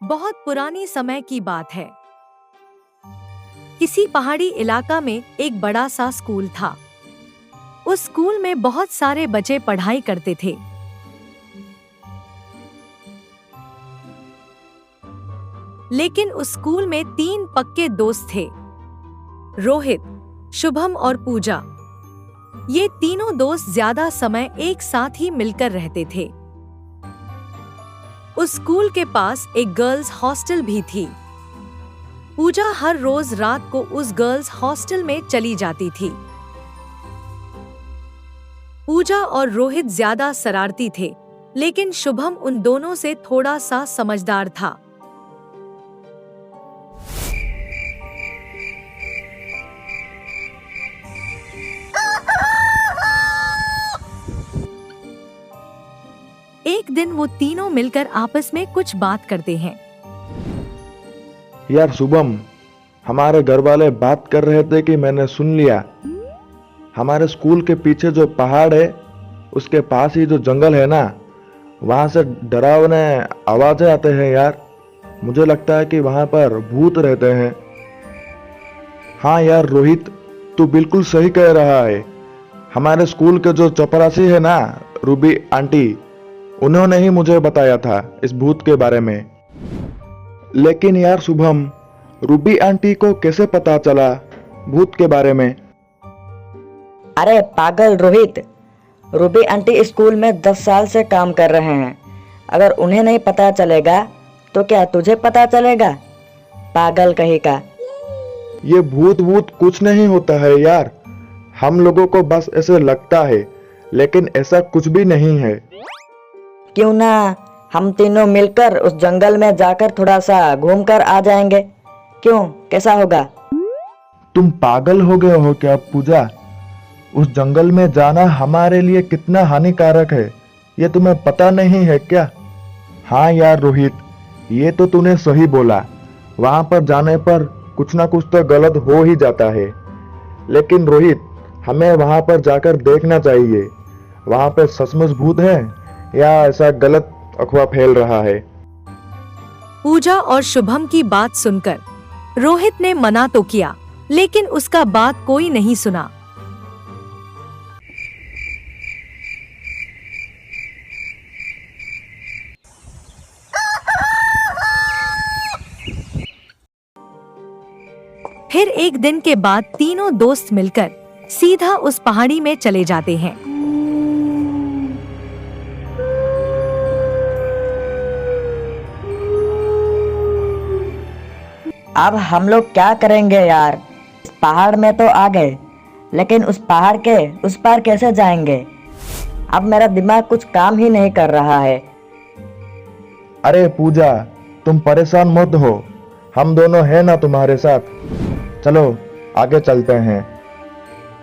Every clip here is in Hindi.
बहुत पुरानी समय की बात है। किसी पहाड़ी इलाका में एक बड़ा सा स्कूल था। उस स्कूल में बहुत सारे बच्चे पढ़ाई करते थे। लेकिन उस स्कूल में 3 पक्के दोस्त थे, रोहित, शुभम और पूजा। ये तीनों दोस्त ज्यादा समय एक साथ ही मिलकर रहते थे। उस स्कूल के पास एक गर्ल्स हॉस्टल भी थी। पूजा हर रोज रात को उस गर्ल्स हॉस्टल में चली जाती थी। पूजा और रोहित ज्यादा शरारती थे, लेकिन शुभम उन दोनों से थोड़ा सा समझदार था। एक दिन वो तीनों मिलकर आपस में कुछ बात करते हैं। यार शुभम, हमारे घर वाले बात कर रहे थे कि मैंने सुन लिया, हमारे स्कूल के पीछे जो पहाड़ है उसके पास ही जो जंगल है ना, वहां से डरावने आवाजें आते हैं यार। मुझे लगता है कि वहां पर भूत रहते हैं। हाँ यार रोहित, तू बिल्कुल सही कह रहा है। हमारे स्कूल के जो चपरासी है ना, रूबी आंटी, उन्होंने ही मुझे बताया था इस भूत के बारे में। लेकिन यार शुभम, रूबी आंटी को कैसे पता चला भूत के बारे में? अरे पागल रोहित, रूबी आंटी स्कूल में 10 साल से काम कर रहे हैं। अगर उन्हें नहीं पता चलेगा तो क्या तुझे पता चलेगा? पागल कहीं का। ये भूत भूत कुछ नहीं होता है यार, हम लोगों को बस ऐसे लगता है, लेकिन ऐसा कुछ भी नहीं है। क्यों ना हम तीनों मिलकर उस जंगल में जाकर थोड़ा सा घूम कर आ जाएंगे? क्यों, कैसा होगा? तुम पागल हो गए हो क्या पूजा? उस जंगल में जाना हमारे लिए कितना हानिकारक है, ये तुम्हें पता नहीं है क्या? हाँ यार रोहित, ये तो तूने सही बोला। वहां पर जाने पर कुछ ना कुछ तो गलत हो ही जाता है। लेकिन रोहित, हमें वहां पर जाकर देखना चाहिए, वहां पर सचमुच भूत है या ऐसा गलत अफवाह फैल रहा है। पूजा और शुभम की बात सुनकर रोहित ने मना तो किया, लेकिन उसका बात कोई नहीं सुना। फिर एक दिन के बाद तीनों दोस्त मिलकर सीधा उस पहाड़ी में चले जाते हैं। अब हम लोग क्या करेंगे यार? इस पहाड़ में तो आ गए, लेकिन उस पहाड़ के उस पार कैसे जाएंगे? अब मेरा दिमाग कुछ काम ही नहीं कर रहा है। अरे पूजा, तुम परेशान मत हो, हम दोनों हैं ना तुम्हारे साथ। चलो आगे चलते हैं।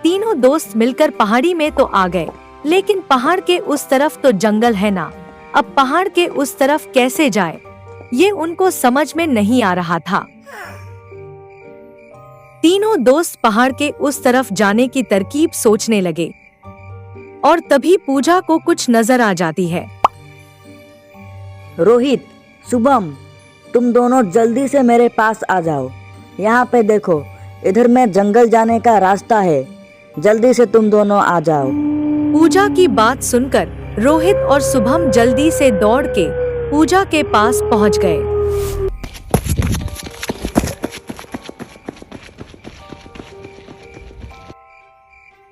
तीनों दोस्त मिलकर पहाड़ी में तो आ गए, लेकिन पहाड़ के उस तरफ तो जंगल है ना। अब पहाड़ के उस तरफ कैसे जाए, ये उनको समझ में नहीं आ रहा था। तीनों दोस्त पहाड़ के उस तरफ जाने की तरकीब सोचने लगे, और तभी पूजा को कुछ नजर आ जाती है। रोहित, शुभम, तुम दोनों जल्दी से मेरे पास आ जाओ। यहाँ पे देखो, इधर में जंगल जाने का रास्ता है। जल्दी से तुम दोनों आ जाओ। पूजा की बात सुनकर रोहित और शुभम जल्दी से दौड़ के पूजा के पास पहुंच गए।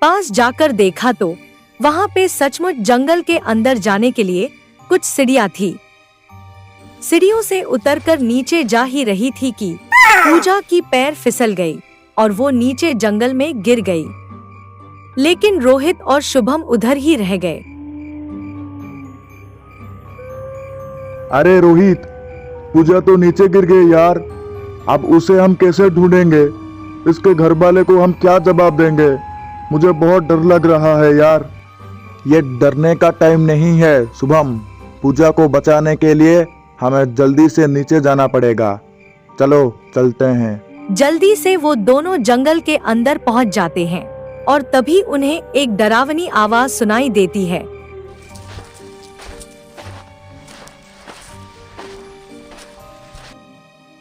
पास जाकर देखा तो वहां पे सचमुच जंगल के अंदर जाने के लिए कुछ सीढ़ियां थी। सीढ़ियों से उतरकर नीचे जा ही रही थी कि पूजा की पैर फिसल गई और वो नीचे जंगल में गिर गई। लेकिन रोहित और शुभम उधर ही रह गए। अरे रोहित, पूजा तो नीचे गिर गई यार। अब उसे हम कैसे ढूंढेंगे? इसके घर वाले को हम क्या जवाब देंगे? मुझे बहुत डर लग रहा है यार। ये डरने का टाइम नहीं है शुभम। पूजा को बचाने के लिए हमें जल्दी से नीचे जाना पड़ेगा। चलो चलते हैं। जल्दी से वो दोनों जंगल के अंदर पहुंच जाते हैं, और तभी उन्हें एक डरावनी आवाज सुनाई देती है।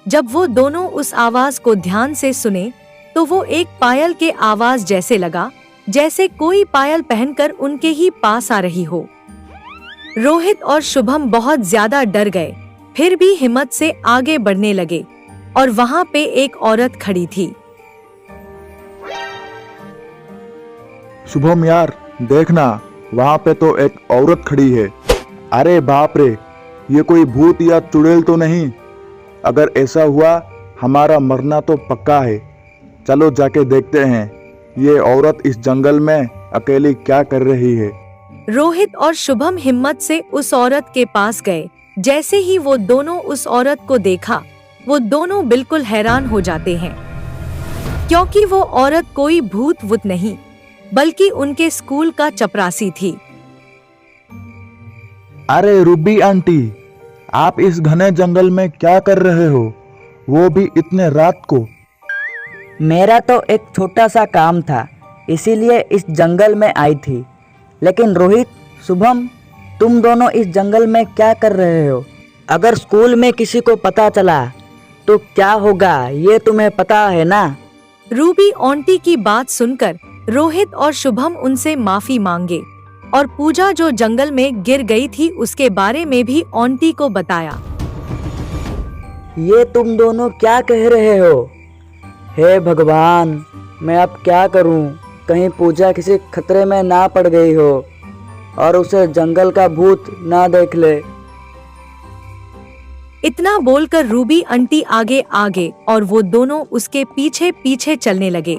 जब वो दोनों उस आवाज को ध्यान से सुने तो वो एक पायल के आवाज जैसे लगा, जैसे कोई पायल पहनकर उनके ही पास आ रही हो। रोहित और शुभम बहुत ज्यादा डर गए, फिर भी हिम्मत से आगे बढ़ने लगे और वहां पे एक औरत खड़ी थी। शुभम यार, देखना वहां पे तो एक औरत खड़ी है। अरे बाप रे, ये कोई भूत या चुड़ैल तो नहीं? अगर ऐसा हुआ हमारा मरना तो पक्का है। चलो जाके देखते हैं ये औरत इस जंगल में अकेली क्या कर रही है। रोहित और शुभम हिम्मत से उस औरत के पास गए। जैसे ही वो दोनों उस औरत को देखा, वो दोनों बिल्कुल हैरान हो जाते हैं, क्योंकि वो औरत कोई भूत वूत नहीं, बल्कि उनके स्कूल का चपरासी थी। अरे रूबी आंटी, आप इस घने जंगल में क्या कर रहे हो, वो भी इतने रात को? मेरा तो एक छोटा सा काम था, इसीलिए इस जंगल में आई थी। लेकिन रोहित, शुभम, तुम दोनों इस जंगल में क्या कर रहे हो? अगर स्कूल में किसी को पता चला तो क्या होगा, ये तुम्हें पता है ना? रूबी आंटी की बात सुनकर रोहित और शुभम उनसे माफी मांगे और पूजा जो जंगल में गिर गई थी उसके बारे में भी आंटी को बताया। ये तुम दोनों क्या कह रहे हो? हे भगवान, मैं अब क्या करूं? कहीं पूजा किसी खतरे में ना पड़ गई हो और उसे जंगल का भूत ना देख ले। इतना बोलकर रूबी आंटी आगे आगे और वो दोनों उसके पीछे पीछे चलने लगे।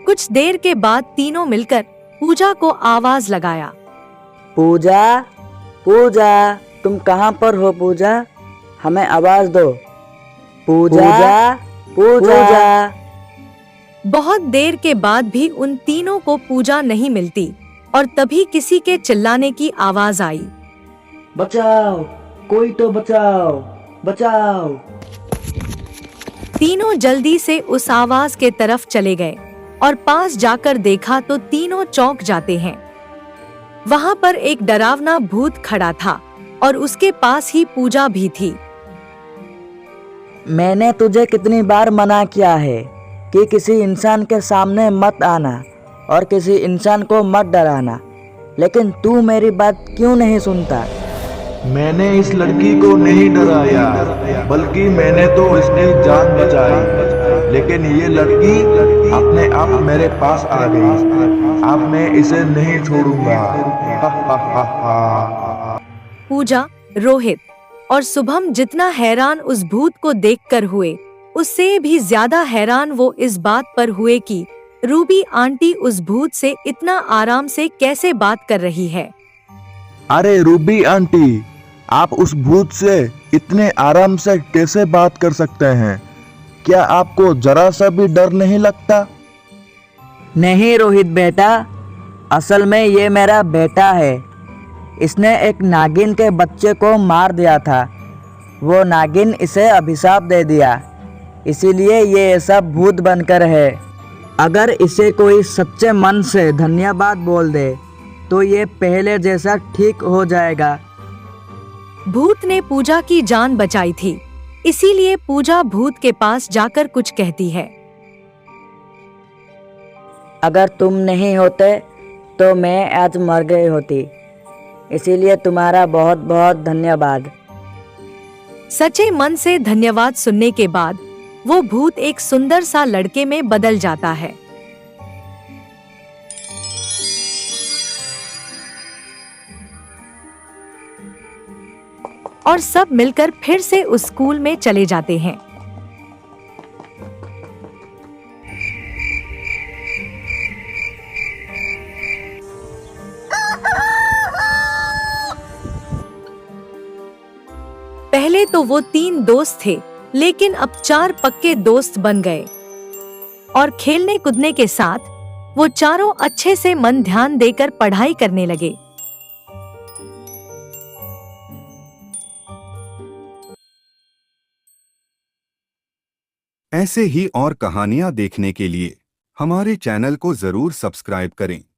कुछ देर के बाद तीनों मिलकर पूजा को आवाज लगाया। पूजा, पूजा, तुम कहाँ पर हो पूजा? हमें आवाज दो। पूजा, पूजा। बहुत देर के बाद भी उन तीनों को पूजा नहीं मिलती और तभी किसी के चिल्लाने की आवाज आई। बचाओ, कोई तो बचाओ, बचाओ। तीनों जल्दी से उस आवाज के तरफ चले गए और पास जाकर देखा तो तीनों चौंक जाते हैं। वहां पर एक डरावना भूत खड़ा था और उसके पास ही पूजा भी थी। मैंने तुझे कितनी बार मना किया है कि किसी इंसान के सामने मत आना और किसी इंसान को मत डराना, लेकिन तू मेरी बात क्यों नहीं सुनता? मैंने इस लड़की को नहीं डराया, बल्कि मैंने तो इसकी जान बचाई। लेकिन ये लड़की अपने आप मेरे पास आ गई। अब मैं इसे नहीं छोड़ूंगा। हा हा हा हा। पूजा, रोहित और शुभम जितना हैरान उस भूत को देखकर हुए, उससे भी ज्यादा हैरान वो इस बात पर हुए कि रूबी आंटी उस भूत से इतना आराम से कैसे बात कर रही है। अरे रूबी आंटी, आप उस भूत से इतने आराम से कैसे बात कर सकते हैं? क्या आपको जरा सा भी डर नहीं लगता? नहीं रोहित बेटा, असल में ये मेरा बेटा है। इसने एक नागिन के बच्चे को मार दिया था। वो नागिन इसे अभिशाप दे दिया, इसीलिए ये सब भूत बनकर है। अगर इसे कोई सच्चे मन से धन्यवाद बोल दे तो ये पहले जैसा ठीक हो जाएगा। भूत ने पूजा की जान बचाई थी, इसीलिए पूजा भूत के पास जाकर कुछ कहती है। अगर तुम नहीं होते तो मैं आज मर गई होती, इसीलिए तुम्हारा बहुत बहुत धन्यवाद। सच्चे मन से धन्यवाद सुनने के बाद वो भूत एक सुंदर सा लड़के में बदल जाता है। और सब मिलकर फिर से उस स्कूल में चले जाते हैं। पहले तो वो 3 दोस्त थे, लेकिन अब 4 पक्के दोस्त बन गए और खेलने कूदने के साथ वो चारों अच्छे से मन ध्यान देकर पढ़ाई करने लगे। ऐसे ही और कहानियां देखने के लिए हमारे चैनल को जरूर सब्सक्राइब करें।